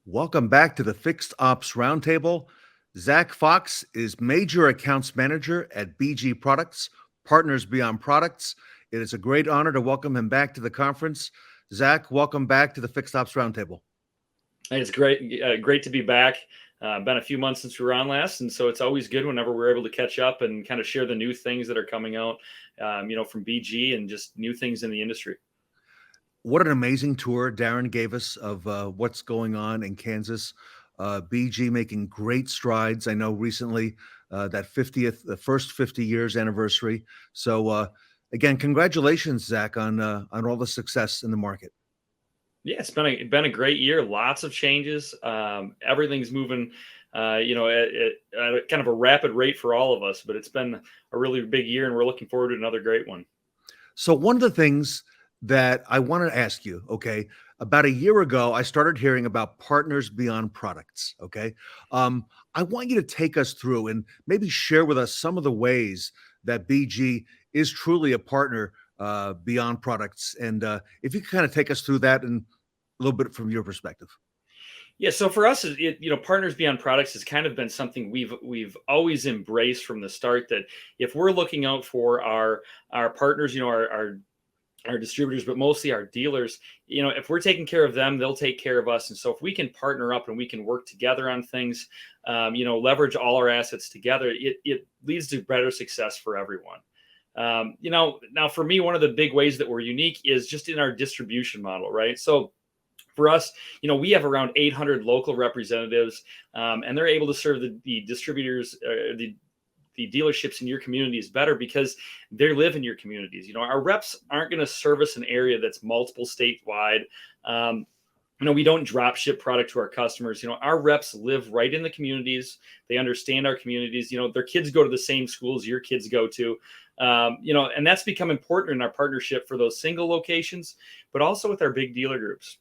Welcome back to the Fixed Ops Roundtable. Zack Fox is Major Accounts Manager at BG Products, Partners Beyond Products. It is a great honor to welcome him back to the conference. Zack, welcome back to the Fixed Ops Roundtable. It's great to be back. Been a few months since we were on last, and so it's always good whenever we're able to catch up and kind of share the new things that are coming out, from BG and just new things in the industry. What an amazing tour Darren gave us of what's going on in Kansas. BG making great strides. I know recently the first 50 years anniversary. So again, congratulations, Zack, on all the success in the market. Yeah, it's been a great year. Lots of changes. Everything's moving, at kind of a rapid rate for all of us. But it's been a really big year, and we're looking forward to another great one. So one of the things that I want to ask you, okay, about a year ago, I started hearing about Partners Beyond Products. Okay, I want you to take us through and maybe share with us some of the ways that BG is truly a partner beyond products, and if you could kind of take us through that and a little bit from your perspective. Yeah, so for us, Partners Beyond Products has kind of been something we've always embraced from the start. That if we're looking out for our partners, our distributors, but mostly our dealers, if we're taking care of them, they'll take care of us. And so if we can partner up and we can work together on things, leverage all our assets together, it leads to better success for everyone. Now for me, one of the big ways that we're unique is just in our distribution model, right? So for us, we have around 800 local representatives, and they're able to serve the distributors, the dealerships in your communities better because they live in your communities. Our reps aren't going to service an area that's multiple statewide. We don't drop ship product to our customers. Our reps live right in the communities. They understand our communities. Their kids go to the same schools your kids go to. And that's become important in our partnership for those single locations, but also with our big dealer groups.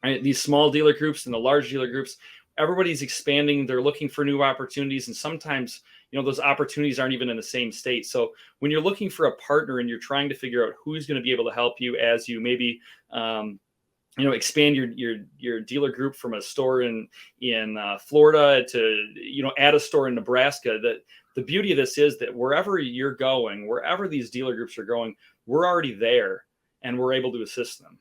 Right? These small dealer groups and the large dealer groups, everybody's expanding. They're looking for new opportunities, and sometimes those opportunities aren't even in the same state. So when you're looking for a partner and you're trying to figure out who's going to be able to help you as you maybe expand your dealer group from a store in Florida to add a store in Nebraska, that the beauty of this is that wherever you're going, wherever these dealer groups are going, we're already there and we're able to assist them.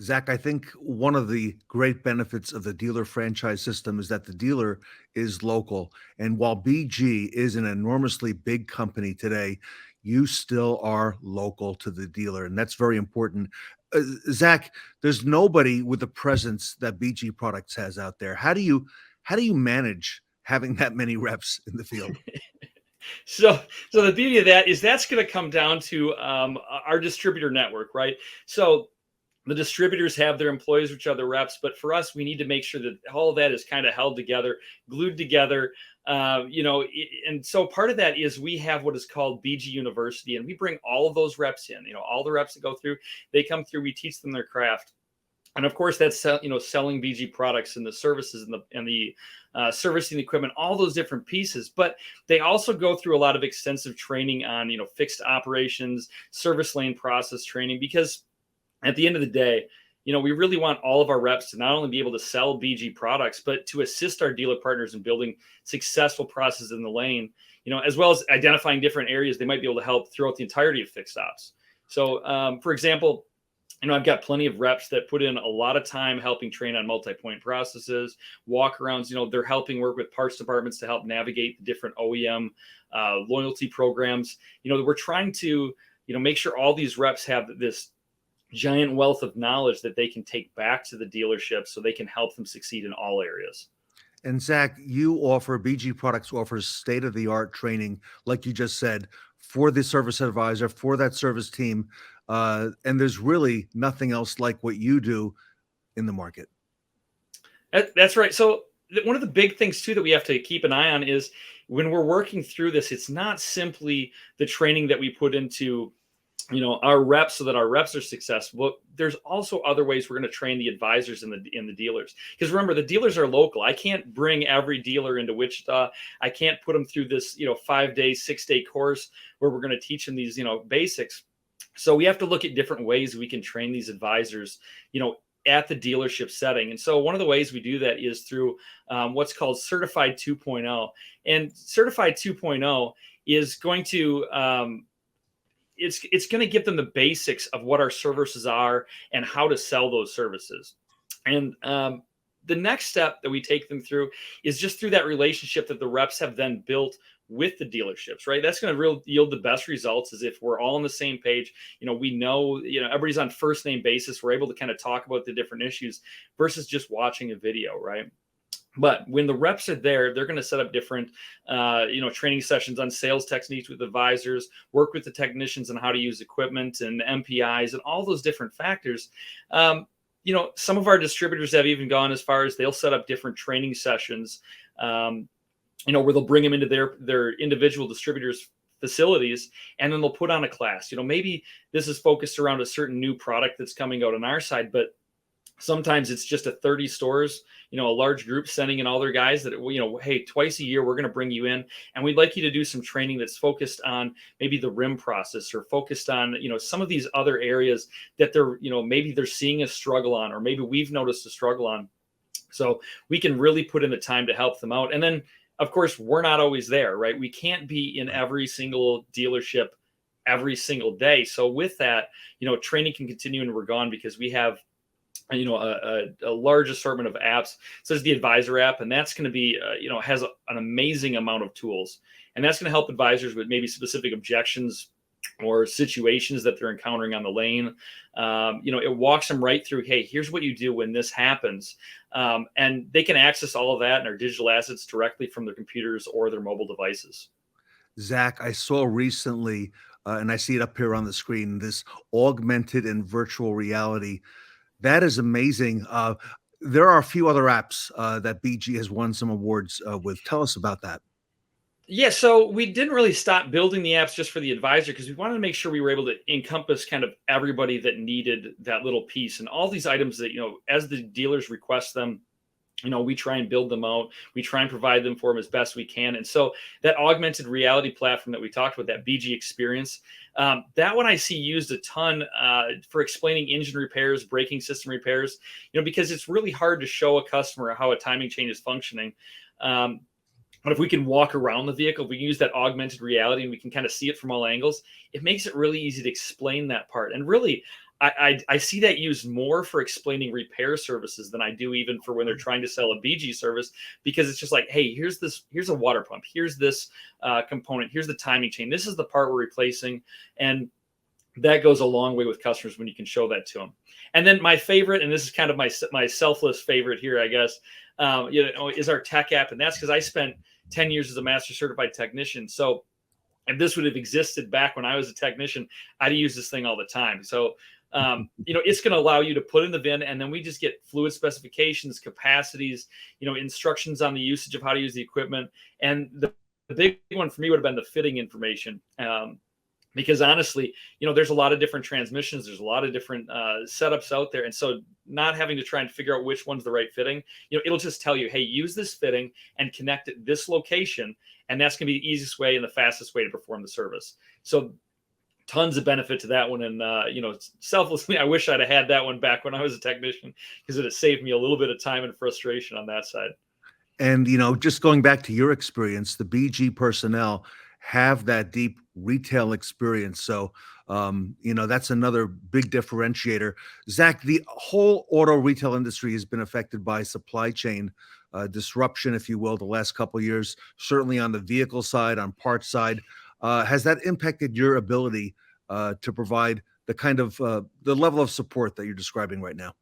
Zack, I think one of the great benefits of the dealer franchise system is that the dealer is local. And while BG is an enormously big company today, you still are local to the dealer. And that's very important. Zack, there's nobody with the presence that BG Products has out there. How do you manage having that many reps in the field? So the beauty of that is that's going to come down to our distributor network, right? So the distributors have their employees, which are the reps, but for us, we need to make sure that all of that is kind of held together, glued together. And so part of that is we have what is called BG University, and we bring all of those reps in. All the reps that go through, they come through. We teach them their craft, and of course, that's selling BG products and the services and the servicing equipment, all those different pieces. But they also go through a lot of extensive training on fixed operations, service lane process training, because at the end of the day, we really want all of our reps to not only be able to sell BG products, but to assist our dealer partners in building successful processes in the lane, as well as identifying different areas they might be able to help throughout the entirety of fixed ops. So, for example, I've got plenty of reps that put in a lot of time helping train on multi-point processes, walkarounds. They're helping work with parts departments to help navigate the different OEM loyalty programs. We're trying to, make sure all these reps have this giant wealth of knowledge that they can take back to the dealership so they can help them succeed in all areas. And Zack, BG Products offers state-of-the-art training, like you just said, for the service advisor, for that service team. And there's really nothing else like what you do in the market. That's right. So one of the big things too that we have to keep an eye on is when we're working through this, it's not simply the training that we put into our reps so that our reps are successful. There's also other ways we're going to train the advisors and the dealers. Because remember, the dealers are local. I can't bring every dealer into Wichita. I can't put them through this, 5-day, 6-day course where we're going to teach them these, basics. So we have to look at different ways we can train these advisors, at the dealership setting. And so one of the ways we do that is through what's called Certified 2.0. And Certified 2.0 is going to it's going to give them the basics of what our services are and how to sell those services. And the next step that we take them through is just through that relationship that the reps have then built with the dealerships, right? That's going to yield the best results is if we're all on the same page. We know, everybody's on first name basis. We're able to kind of talk about the different issues versus just watching a video, right? But when the reps are there, they're going to set up different, training sessions on sales techniques with advisors, work with the technicians on how to use equipment and MPIs and all those different factors. Some of our distributors have even gone as far as they'll set up different training sessions, where they'll bring them into their individual distributors' facilities, and then they'll put on a class. Maybe this is focused around a certain new product that's coming out on our side, but sometimes it's just a 30 stores, a large group sending in all their guys that, hey, twice a year, we're going to bring you in and we'd like you to do some training that's focused on maybe the RIM process or focused on, some of these other areas that they're, maybe they're seeing a struggle on, or maybe we've noticed a struggle on. So we can really put in the time to help them out. And then, of course, we're not always there, right? We can't be in every single dealership every single day. So with that, training can continue and we're gone because we have a large assortment of apps, such as the advisor app. And that's going to be, has an amazing amount of tools. And that's going to help advisors with maybe specific objections or situations that they're encountering on the lane. It walks them right through, hey, here's what you do when this happens. And they can access all of that and our digital assets directly from their computers or their mobile devices. Zach, I saw recently, and I see it up here on the screen, this augmented and virtual reality. That is amazing. There are a few other apps that BG has won some awards with. Tell us about that. Yeah, so we didn't really stop building the apps just for the advisor because we wanted to make sure we were able to encompass kind of everybody that needed that little piece and all these items that, as the dealers request them, we try and build them out. We try and provide them for them as best we can. And so that augmented reality platform that we talked about, that BG experience, that one I see used a ton for explaining engine repairs, braking system repairs, because it's really hard to show a customer how a timing chain is functioning. But if we can walk around the vehicle, if we can use that augmented reality and we can kind of see it from all angles, it makes it really easy to explain that part. And really, I see that used more for explaining repair services than I do even for when they're trying to sell a BG service, because it's just like, hey, here's a water pump, here's this component, here's the timing chain, this is the part we're replacing. And that goes a long way with customers when you can show that to them. And then my favorite, and this is kind of my selfless favorite here, I guess, is our tech app. And that's because I spent 10 years as a master certified technician. So if this would have existed back when I was a technician, I'd use this thing all the time. So it's going to allow you to put in the VIN, and then we just get fluid specifications, capacities, instructions on the usage of how to use the equipment. And the big one for me would have been the fitting information. Because honestly, there's a lot of different transmissions. There's a lot of different setups out there. And so not having to try and figure out which one's the right fitting, it'll just tell you, hey, use this fitting and connect at this location. And that's going to be the easiest way and the fastest way to perform the service. So tons of benefit to that one. And, selflessly, I wish I'd have had that one back when I was a technician, because it has saved me a little bit of time and frustration on that side. And, just going back to your experience, the BG personnel have that deep retail experience. So, that's another big differentiator. Zach, the whole auto retail industry has been affected by supply chain disruption, if you will, the last couple of years, certainly on the vehicle side, on parts side. Has that impacted your ability to provide the kind of the level of support that you're describing right now?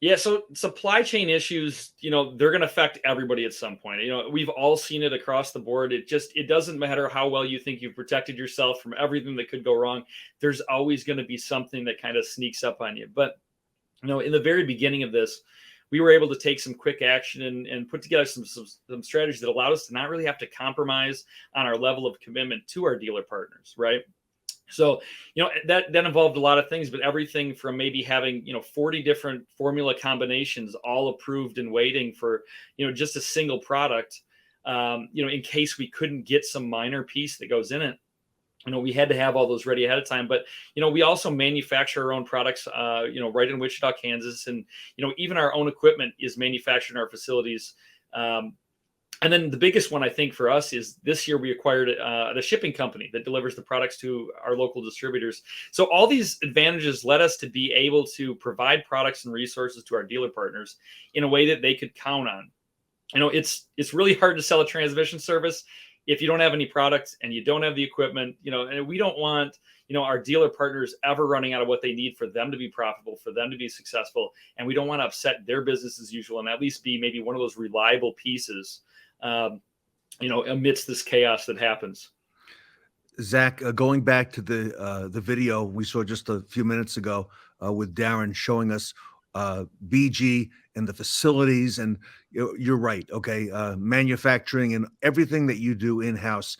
Yeah, so supply chain issues, they're going to affect everybody at some point. We've all seen it across the board. It doesn't matter how well you think you've protected yourself from everything that could go wrong. There's always going to be something that kind of sneaks up on you. But, in the very beginning of this, we were able to take some quick action and put together some strategies that allowed us to not really have to compromise on our level of commitment to our dealer partners, right? So, that involved a lot of things, but everything from maybe having, 40 different formula combinations all approved and waiting for, just a single product, in case we couldn't get some minor piece that goes in it. we had to have all those ready ahead of time. But we also manufacture our own products, right in Wichita, Kansas, and even our own equipment is manufactured in our facilities. And then the biggest one I think for us is this year we acquired the shipping company that delivers the products to our local distributors. So all these advantages led us to be able to provide products and resources to our dealer partners in a way that they could count on. It's really hard to sell a transmission service if you don't have any products and you don't have the equipment, and we don't want, our dealer partners ever running out of what they need for them to be profitable, for them to be successful. And we don't want to upset their business as usual, and at least be maybe one of those reliable pieces, amidst this chaos that happens. Zach, going back to the video we saw just a few minutes ago with Darren showing us BG and the facilities, and you're right. Okay, manufacturing and everything that you do in house.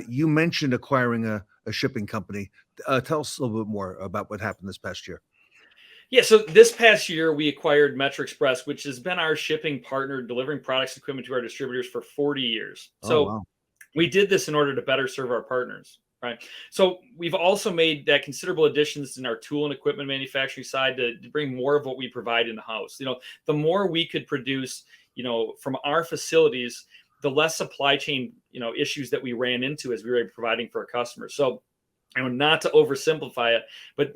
You mentioned acquiring a shipping company. Tell us a little bit more about what happened this past year. Yeah, so this past year we acquired Metro Express, which has been our shipping partner, delivering products and equipment to our distributors for 40 years. Oh So wow! we did this in order to better serve our partners, right? So we've also made that considerable additions in our tool and equipment manufacturing side to bring more of what we provide in the house. The more we could produce, from our facilities, the less supply chain, issues that we ran into as we were providing for our customers. So, not to oversimplify it, but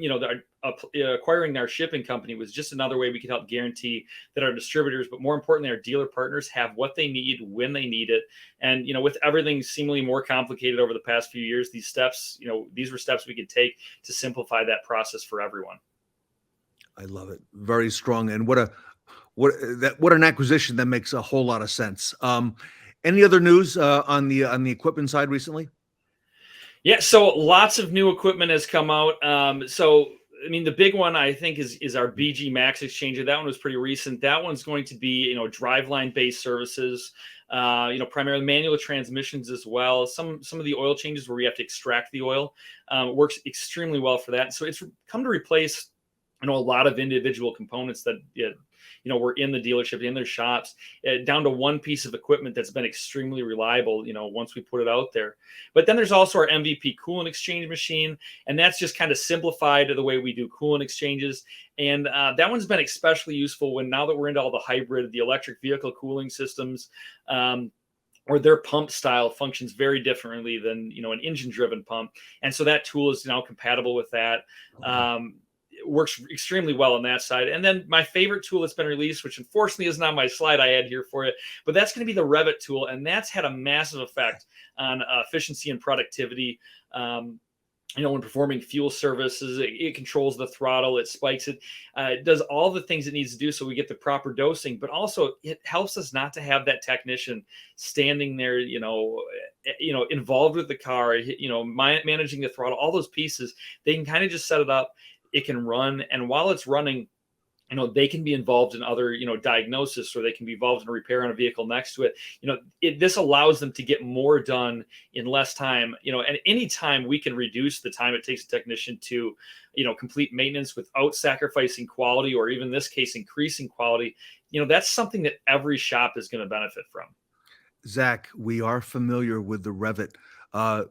acquiring our shipping company was just another way we could help guarantee that our distributors, but more importantly, our dealer partners, have what they need when they need it. And with everything seemingly more complicated over the past few years, these steps, these were steps we could take to simplify that process for everyone. I love it. Very strong, and what an acquisition that makes a whole lot of sense. Any other news on the equipment side recently? Yeah, so lots of new equipment has come out. The big one I think is our BG Max exchanger. That one was pretty recent. That one's going to be driveline based services. Primarily manual transmissions as well. Some of the oil changes where we have to extract the oil works extremely well for that. So it's come to replace a lot of individual components that were in the dealership, in their shops, down to one piece of equipment that's been extremely reliable, once we put it out there. But then there's also our MVP coolant exchange machine, and that's just kind of simplified the way we do coolant exchanges. And that one's been especially useful now that we're into all the hybrid, the electric vehicle cooling systems, or their pump style functions very differently than, an engine-driven pump. And so that tool is now compatible with that. It works extremely well on that side. And then my favorite tool that's been released, which unfortunately isn't on my slide I had here for you, but that's going to be the Revit tool. And that's had a massive effect on efficiency and productivity. When performing fuel services, it controls the throttle, it spikes it, it does all the things it needs to do so we get the proper dosing, but also it helps us not to have that technician standing there, involved with the car, managing the throttle, all those pieces. They can kind of just set it up. It can run, and while it's running, they can be involved in other, diagnosis, or they can be involved in a repair on a vehicle next to it. This allows them to get more done in less time, and any time we can reduce the time it takes a technician to, complete maintenance without sacrificing quality, or even in this case, increasing quality, that's something that every shop is going to benefit from. Zach, we are familiar with the Revit.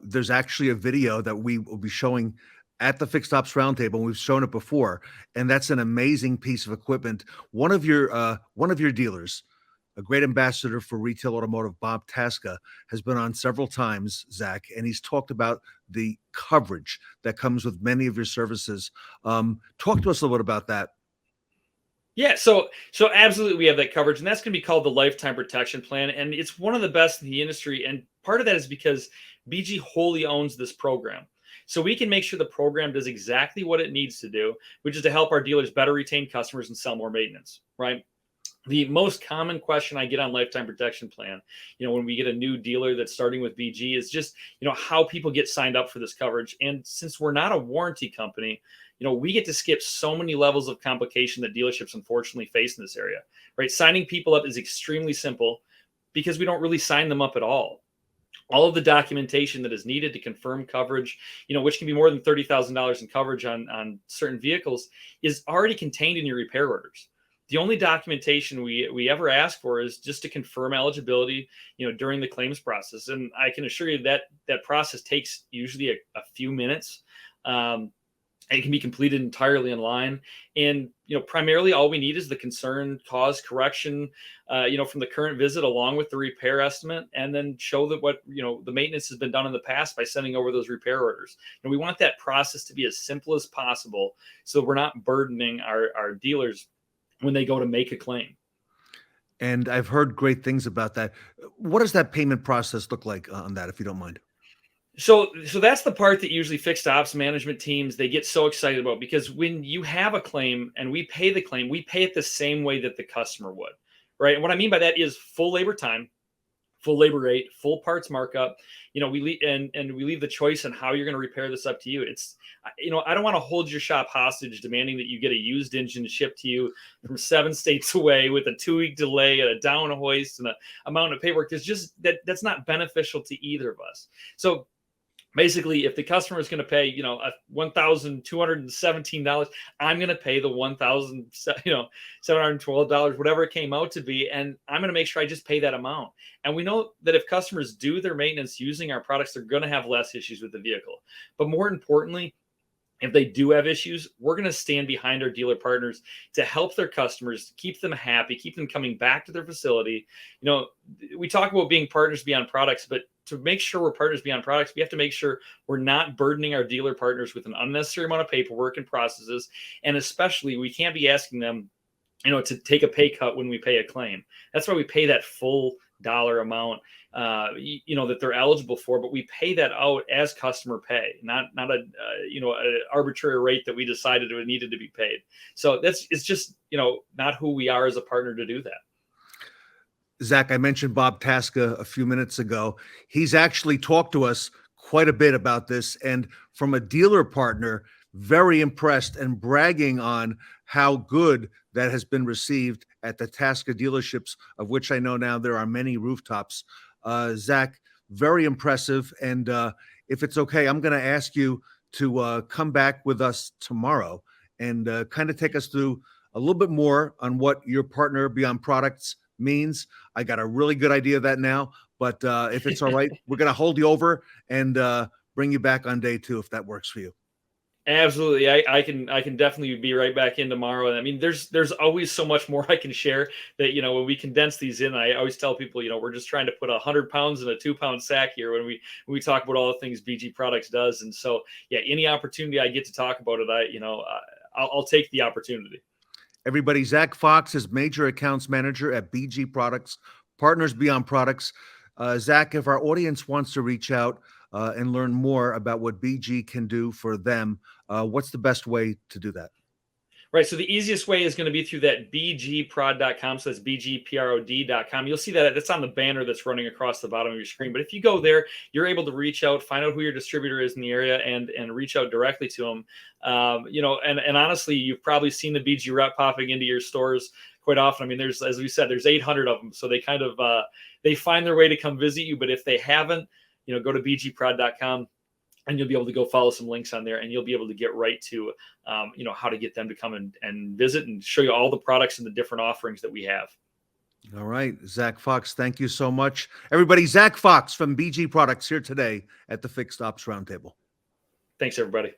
There's actually a video that we will be showing at the Fixed Ops Roundtable, and we've shown it before, and that's an amazing piece of equipment. One of your dealers, a great ambassador for retail automotive, Bob Tasca, has been on several times, Zach, and he's talked about the coverage that comes with many of your services. Talk to us a little bit about that. Yeah, so absolutely we have that coverage, and that's going to be called the Lifetime Protection Plan, and it's one of the best in the industry. And part of that is because BG wholly owns this program. So we can make sure the program does exactly what it needs to do, which is to help our dealers better retain customers and sell more maintenance, right? The most common question I get on Lifetime Protection Plan, when we get a new dealer that's starting with BG, is just, how people get signed up for this coverage. And since we're not a warranty company, we get to skip so many levels of complication that dealerships unfortunately face in this area, right? Signing people up is extremely simple because we don't really sign them up at all. All of the documentation that is needed to confirm coverage, which can be more than $30,000 in coverage on certain vehicles, is already contained in your repair orders. The only documentation we ever ask for is just to confirm eligibility, during the claims process. And I can assure you that that process takes usually a few minutes. Um, it can be completed entirely online, and primarily all we need is the concern cause correction, from the current visit, along with the repair estimate, and then show that what the maintenance has been done in the past by sending over those repair orders. And we want that process to be as simple as possible, so we're not burdening our dealers when they go to make a claim. And I've heard great things about that. What does that payment process look like on that, if you don't mind? So that's the part that usually fixed ops management teams, they get so excited about, because when you have a claim and we pay the claim, we pay it the same way that the customer would, right? And what I mean by that is full labor time, full labor rate, full parts markup. We leave and we leave the choice on how you're going to repair this up to you. I don't want to hold your shop hostage demanding that you get a used engine shipped to you from 7 states away with a 2-week delay and a down hoist and a amount of paperwork. That's not beneficial to either of us. So basically, if the customer is going to pay, $1,217, I'm going to pay the $1,712, whatever it came out to be, and I'm going to make sure I just pay that amount. And we know that if customers do their maintenance using our products, they're going to have less issues with the vehicle. But more importantly, if they do have issues, we're going to stand behind our dealer partners to help their customers, keep them happy, keep them coming back to their facility. We talk about being partners beyond products, but to make sure we're partners beyond products, we have to make sure we're not burdening our dealer partners with an unnecessary amount of paperwork and processes. And especially, we can't be asking them, to take a pay cut when we pay a claim. That's why we pay that full dollar amount, that they're eligible for, but we pay that out as customer pay, not a arbitrary rate that we decided it needed to be paid. So it's just not who we are as a partner to do that. Zack, I mentioned Bob Tasca a few minutes ago. He's actually talked to us quite a bit about this, and from a dealer partner, very impressed and bragging on how good that has been received at the Tasca dealerships, of which I know now there are many rooftops. Zack, very impressive. And if it's okay, I'm going to ask you to come back with us tomorrow and kind of take us through a little bit more on what your partner beyond products means. I got a really good idea of that now, but if it's all right, we're going to hold you over and bring you back on day 2 if that works for you. Absolutely. I can definitely be right back in tomorrow. And I mean, there's always so much more I can share that, when we condense these in, I always tell people, we're just trying to put 100 pounds in a 2-pound sack here when we talk about all the things BG Products does. And so, yeah, any opportunity I get to talk about it, I'll take the opportunity. Everybody, Zack Fox is Major Accounts Manager at BG Products, Partners Beyond Products. Zack, if our audience wants to reach out and learn more about what BG can do for them, what's the best way to do that? Right. So the easiest way is going to be through that bgprod.com. So that's bgprod.com. You'll see that that's on the banner that's running across the bottom of your screen. But if you go there, you're able to reach out, find out who your distributor is in the area, and reach out directly to them. And honestly, you've probably seen the BG rep popping into your stores quite often. I mean, as we said, there's 800 of them. So they kind of they find their way to come visit you. But if they haven't, go to bgprod.com. and you'll be able to go follow some links on there, and you'll be able to get right to, how to get them to come and visit and show you all the products and the different offerings that we have. All right, Zack Fox, thank you so much. Everybody, Zack Fox from BG Products here today at the Fixed Ops Roundtable. Thanks, everybody.